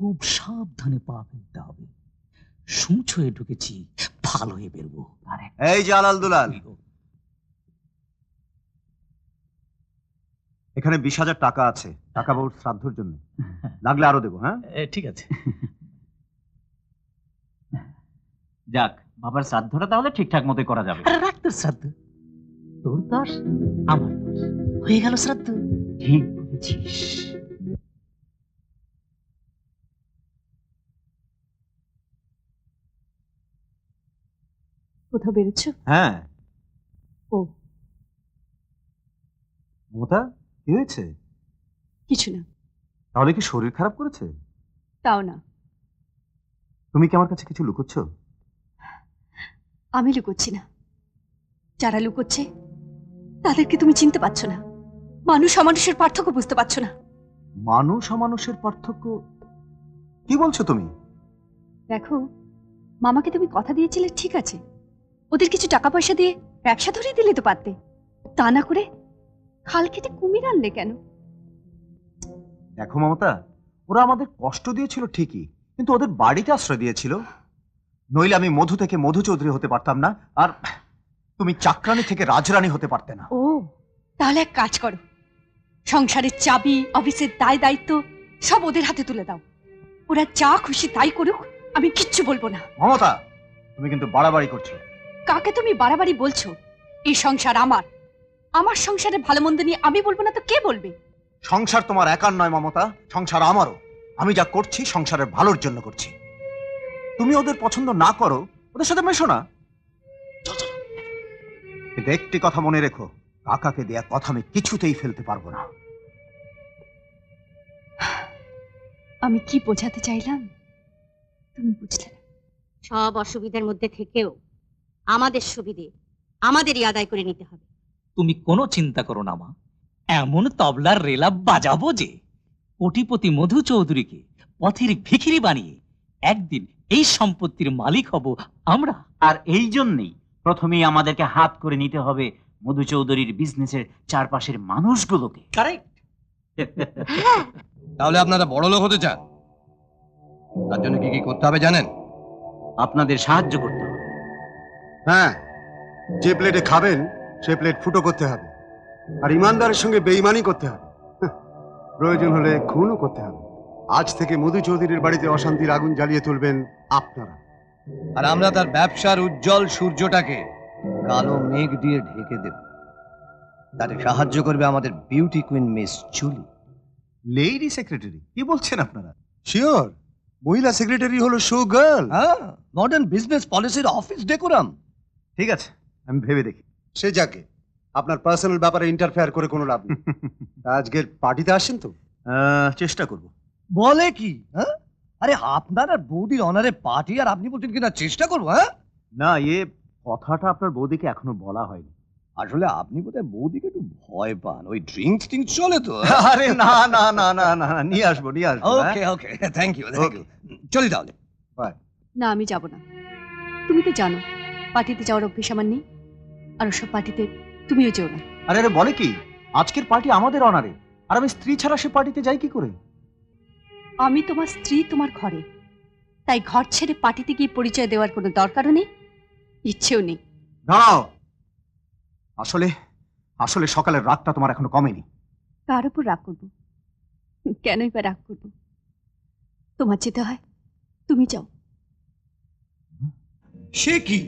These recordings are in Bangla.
খুব সাবধানে পা ফেলতে হবে। সূচ হয়ে ঢুকেছি, ভালো হয়ে বেরবো। এই যে আলাল দুলাল, এখানে 20,000 টাকা আছে, টাকা বাবুর শ্রাদ্ধর জন্য, লাগলে আরো দেবো। হ্যাঁ ঠিক আছে। যাক, বাবার শ্রাদ্ধটা তাহলে ঠিকঠাক মতোই করা যাবে। আরে রাখ তোর শ্রাদ্ধ, তোর দোষ আমার দোষ, হয়ে গেল শ্রাদ্ধ। ঠিক বলেছিস। কোথাও বেরোচ্ছ? হ্যাঁ। ও, মমতা, কি হয়েছে? কিছু না। তাহলে কি শরীর খারাপ করেছে? তাও না। তুমি কি আমার কাছে কিছু লুকোচ্ছ? আমি লুকোচ্ছি না, যারা লুকোচ্ছে তাদেরকে তুমি চিনতে পারছো না। মানুষ অমানুষের পার্থক্য বুঝতে পারছো না। মানুষ অমানুষের পার্থক্য? কি বলছো তুমি? দেখো, মামাকে তুমি কথা দিয়েছিলে, ঠিক আছে, ওদের কিছু টাকা পয়সা দিয়ে ব্যবসা ধরিয়ে দিলে তো পারতে। তা না করে খাল কেটে কুমির আনলে কেন? দেখো মমতা, ওরা আমাদের কষ্ট দিয়েছিল ঠিকই, কিন্তু ওদের বাড়িতে আশ্রয় দিয়েছিল। নইলে আমি মধু থেকে মধু চৌধুরী হতে পারতাম না, আর তুমি চাকরানী থেকে রাজরানী হতে পারতে না। ও, তাহলে এক কাজ করো, সংসারের চাবি, অফিসের দায় দায়িত্ব সব ওদের হাতে তুলে দাও। ওরা যা খুশি তাই করুক, আমি কিচ্ছু বলবো না। মমতা, তুমি কিন্তু বাড়াবাড়ি করছো। কাকে তুমি বাড়াবাড়ি বলছো? এই সংসার আমার, আমার সংসারে ভালো মন্দ নিয়ে আমি বলবো না তো কে বলবে? সংসার তোমার একার নয় মমতা, সংসার আমারও। আমি যা করছি সংসারের ভালোর জন্য করছি। তুমি ওদের পছন্দ না করো, ওদের সাথে মেশো না। কিন্তু একটি কথা মনে রেখো, কাকাকে দেয়া কথা আমি কিছুতেই ফেলতে পারবো না। আমি কি বোঝাতে চাইলাম তুমি বুঝলে না। সব অসুবিধার মধ্যে থেকেও আমাদের সুবিধে আমাদেরই আদায় করে নিতে হবে। তুমি কোনো চিন্তা করো না মা, এমন তবলার রেলা বাজাবো যে কোটিপতি মধু চৌধুরীকে পথের ভিখিরি বানিয়ে একদিন এই সম্পত্তির মালিক হব আমরা। আর এই জন্যই প্রথমেই আমাদেরকে হাত করে নিতে হবে মধু চৌধুরীর বিজনেসের চারপাশের মানুষগুলোকে। কারেক্ট। তাহলে আপনারা বড় লোক হতে চান, তার জন্য কি কি করতে হবে জানেন? আপনাদের সাহায্য করতে হবে। হ্যাঁ, যে প্লেটে খাবেন সে প্লেট ফুটো করতে হবে, আর ইমানদারের সঙ্গে বেঈমানি করতে হবে। প্রয়োজন হলে খুনও করতে হবে। আজ থেকে মধু চৌধুরীর বাড়িতে অশান্তির আগুন জ্বালিয়ে তুলবেন আপনারা, আর আমরা তার ব্যবসার উজ্জ্বল সূর্যটাকে কালো মেঘ দিয়ে ঢেকে দেব। তাতে সাহায্য করবে আমাদের beauty queen miss Julie. Lady secretary? কি বলছেন আপনারা? শিওর, মহিলা সেক্রেটারি হলো শো গার্ল। হ্যাঁ, মডার্ন বিজনেস পলিসির অফিস ডেকোরাম। ঠিক আছে, আমি ভেবে দেখি। সে যাকে, আপনার পার্সোনাল ব্যাপারে ইন্টারফেয়ার করে কোনো লাভ নেই। আজকের পার্টিতে আসেন তো? চেষ্টা করব। বলে কি? হ্যাঁ, আরে আপনার আর বৌদির অনারে পার্টি, আর আপনি বলছেন কিনা চেষ্টা করবো? হ্যাঁ না, কথাটা আপনার বৌদিকে এখনো বলা হয়নি। আসলে আপনি বোধহয় বৌদিকে একটু ভয় পান, ওই ড্রিঙ্কস টিঙ্কস চলে তো। আরে না না না না না, নিয়ে আসবো নিয়ে আসবো। ওকে ওকে, থ্যাংক ইউ থ্যাংক ইউ। চলি তাহলে। না, আমি যাব না। তুমি তো জানো পার্টিতে যাওয়ার অভ্যেস আমার নেই, আর ওসব পার্টিতে তুমিও যেও না। আরে আরে বলে কি, আজকের পার্টি আমাদের অনারে, আর আমি স্ত্রী ছাড়া সে পার্টিতে যাই কি করে? আমি তোমার স্ত্রী, তোমার ঘরে, তাই ঘর ছেড়ে পার্টিতে গিয়ে পরিচয় দেওয়ার কোনো দরকারও নেই, ইচ্ছেও নেই। দাঁড়াও, আসলে আসলে সকালের রাতটা তোমার এখনো কমেনি। কার উপর রাগ করবো? কেনই বা রাগ করবো? তোমার যেতে হয়, তুমি যাও। সে কি,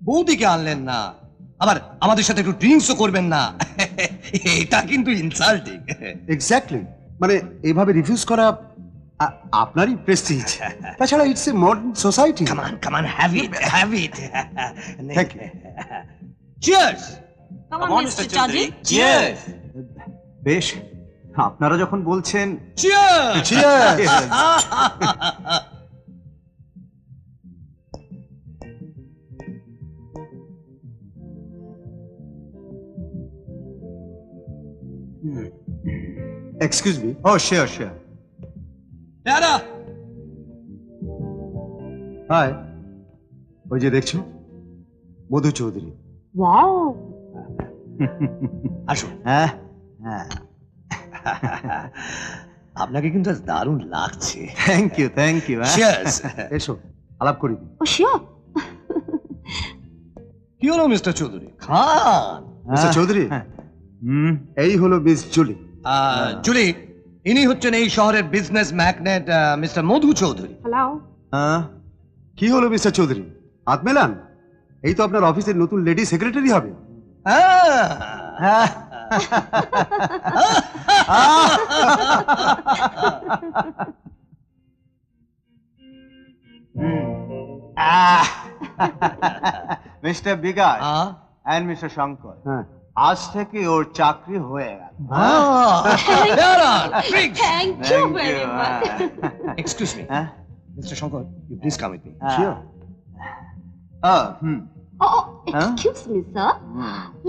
বৌদিকে আনলেন না, আবার আমাদের সাথে একটু ড্রিঙ্কসও করবেন না? এটা কিন্তু ইনসাল্টিং। এক্স্যাক্টলি, মানে এইভাবে রিফিউজ করা আপনারই প্রেস্টিজ। তাছাড়া it's a modern society. Come on have it have it. Thank you. Cheers. Cheers. বেশ, আপনারা যখন বলছেন। Cheers. Cheers. Excuse me. Oh sure sure. Hi, ওই যে দেখছো মধু চৌধুরী। ওয়াও, আসুন। হ্যাঁ হ্যাঁ। আপনাকে কিন্তু আজ দারুণ লাগছে। Thank you Cheers! এসো আলাপ করি দিই। ও শিওর। কি হলো মিস্টার চৌধুরী, খান। মিস্টার চৌধুরী, এই হলো মিস জুলি। জুলি, ইনি হচ্ছেন এই শহরের business magnate mister Madhu Chowdhury. Hello. কি হলো মিস্টার চৌধুরী, হাত মেলান। এই তো আপনার অফিসের নতুন লেডি সেক্রেটারি হবে। Mister Bikash ah, and Mister Shankar, হ্যাঁ, আজ থেকে ওর চাকরি হয়ে গেল। Thank you very much. Excuse me, হ্যাঁ? Mister Shankar, you please come with me. Sure. Oh, excuse me, sir.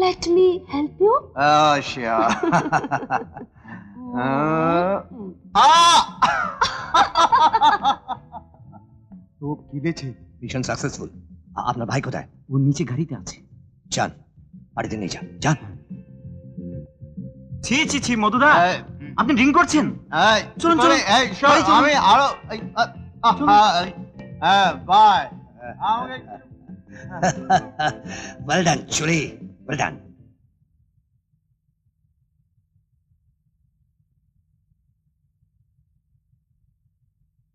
Let me help you. Sure. তো কিনেছে। Mission successful. আপনার ভাই কোথায়? ও নিচে গাড়িতে আছে। যান, বাড়িতে নিয়ে যান, যান। ছি ছি ছি মধুদা, আপনি ড্রিঙ্ক করছেন? চলুন, চলুন। বাড়ি চলুন। আমি আরো by. Well done, Julie. Well done.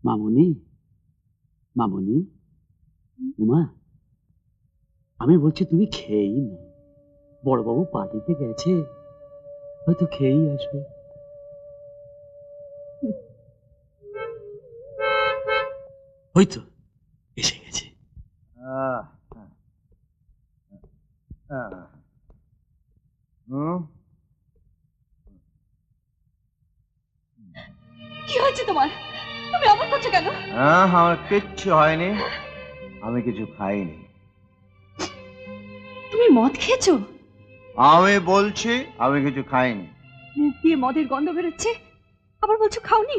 মামুনি, মামুনি, উমা, আমি বলছি তুমি খেয়েই না। বড়বাবু পার্টিতে গেছে, হয়তো খেয়েই আসবে। হয়তো এসে গেছে। কি হয়েছে তোমার? তুমি অমন করছো কেন? আমার কিচ্ছু হয়নি, আমি কিছু খাইনি। তুমি মদ খেয়েছো? আমি বলছি আমি কিছু খাইনি। মুখ দিয়ে মদের গন্ধ বেরোচ্ছে, আবার বলছো খাওনি?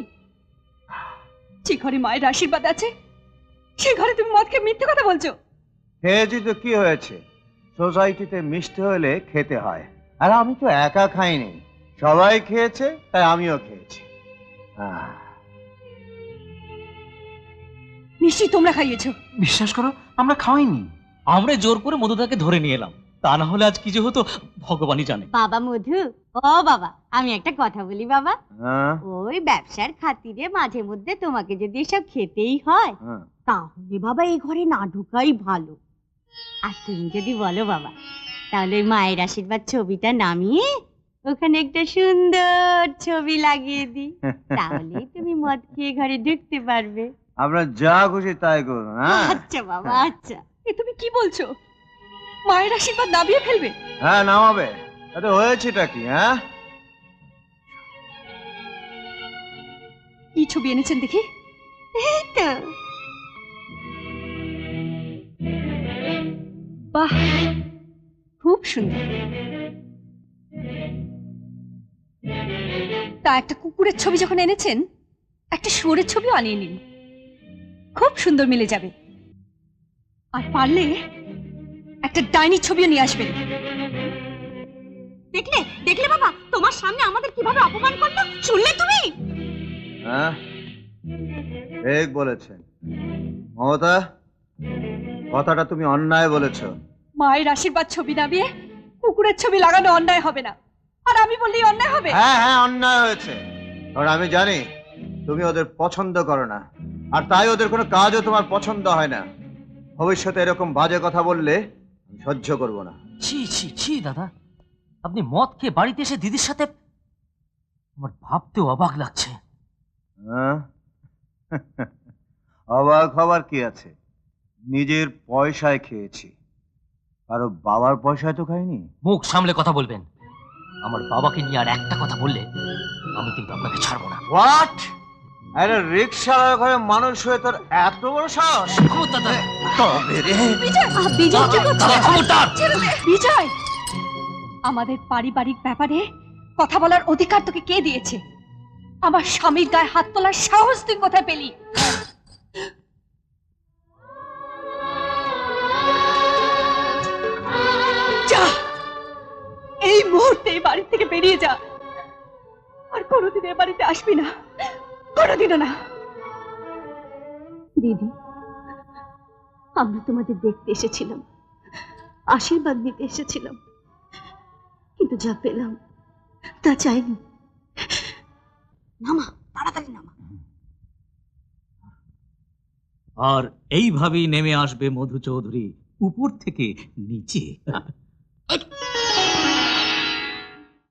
যে ঘরে মায়ের আশীর্বাদ আছে সেই ঘরে তুমি মদ খেয়ে মিথ্যে কথা বলছো। খেয়েছি তো কি হয়েছে, সোসাইটিতে মিশতে হলে খেতে হয়। আর আমি তো একা খাইনি, সবাই খেয়েছে তাই আমিও খেয়েছি। নিশ্চয়ই তোমরা খাইয়েছো। বিশ্বাস করো, আমরা খাওয়াইনি। আমরা জোর করে মধুদাকে ধরে নিয়ে এলাম, তা না হলে আজ কি যে হতো ভগবানই জানে। বাবা মধু, ও বাবা, আমি একটা কথা বলি বাবা। ওই ব্যবসার খাতিরে মাঝে মধ্যে তোমাকে যদি এসব খেতেই হয়, তাহলে বাবা এই ঘরে না ঢোকাই ভালো। আর তুমি যদি বলো বাবা, তাহলে ওই মায়ের আশীর্বাদ ছবিটা নামিয়ে ওখানে একটা সুন্দর ছবি লাগিয়ে দিই, তাহলেই তুমি মদ খেয়ে ঘরে ঢুকতে পারবে। আমরা যা খুশি তাই করুন। আচ্ছা বাবা, আচ্ছা। এ তুমি কি বলছো? মায়ের আশীর্বাদ নামিয়ে ফেলবে? হ্যাঁ, নামাবে। তাতে হয়েছেটা কি? হ্যাঁ, কি ছবি এনেছেন দেখি? এই তো বাহ, খুব সুন্দর। তা একটা কুকুরের ছবি যখন এনেছেন, একটা শুয়োরের ছবিও আনিয়ে নিন, খুব সুন্দর মিলে যাবে। আর পারলে একটা ডাইনির ছবিও নিয়ে আসবেন। দেখলে দেখলে বাবা, তোমার সামনে আমাদের কিভাবে অপমান করলো, শুনলে তুমি? হ্যাঁ, ঠিক বলেছেন মমতা, কথাটা তুমি অন্যায় বলেছো। মায়ের আশীর্বাদ ছবি নামিয়ে কুকুরের ছবি লাগানো অন্যায় হবে না, আর আমি বললেই অন্যায় হবে? হ্যাঁ হ্যাঁ, অন্যায় হয়েছে, কারণ আমি জানি তুমি ওদের পছন্দ করো না, আর তাই ওদের কোনো কাজও তোমার পছন্দ হয় না। ভবিষ্যতে এরকম বাজে কথা বললে আমি সহ্য করব না। ছি ছি ছি দাদা, আপনি মদ খেয়ে বাড়িতে এসে দিদির সাথে, আমার ভাবতেও অবাক লাগছে। হ্যাঁ? অবাক হবার কি আছে, নিজের পয়সায় খেয়েছি, কারো বাবার পয়সায় তো খাইনি। মুখ সামলে কথা বলবেন। আমার বাবাকে নিয়ে আর একটা কথা বললে আমি কিন্তু আপনাকে ছাড়বো না। হোয়াট? আরে রিকশার ঘরে মানুষ হয়ে তোর এত বড় সাহস? দাদা, বিজয়, বিজয় কি করছো? দাদা, খবরদার! ছেড়ে দে। বিজয়, আমাদের পারিবারিক ব্যাপারে কথা বলার অধিকার তোকে কে দিয়েছে? আমার স্বামীর গায়ে হাত তোলার সাহস তুই কোথায় পেলি? যা, এই মুহূর্তে এই বাড়ি থেকে বেরিয়ে যা, আর কোনোদিন এ বাড়িতে আসবি না। কোনোদিনও না। দিদি, আমরা তোমাদের দেখতে এসেছিলাম, আশীর্বাদ নিতে এসেছিলাম, কিন্তু যা পেলাম তা চাইনি। নামা, তাড়াতাড়ি নামা। আর এইভাবেই নেমে আসবে মধু চৌধুরী উপর থেকে নিচে।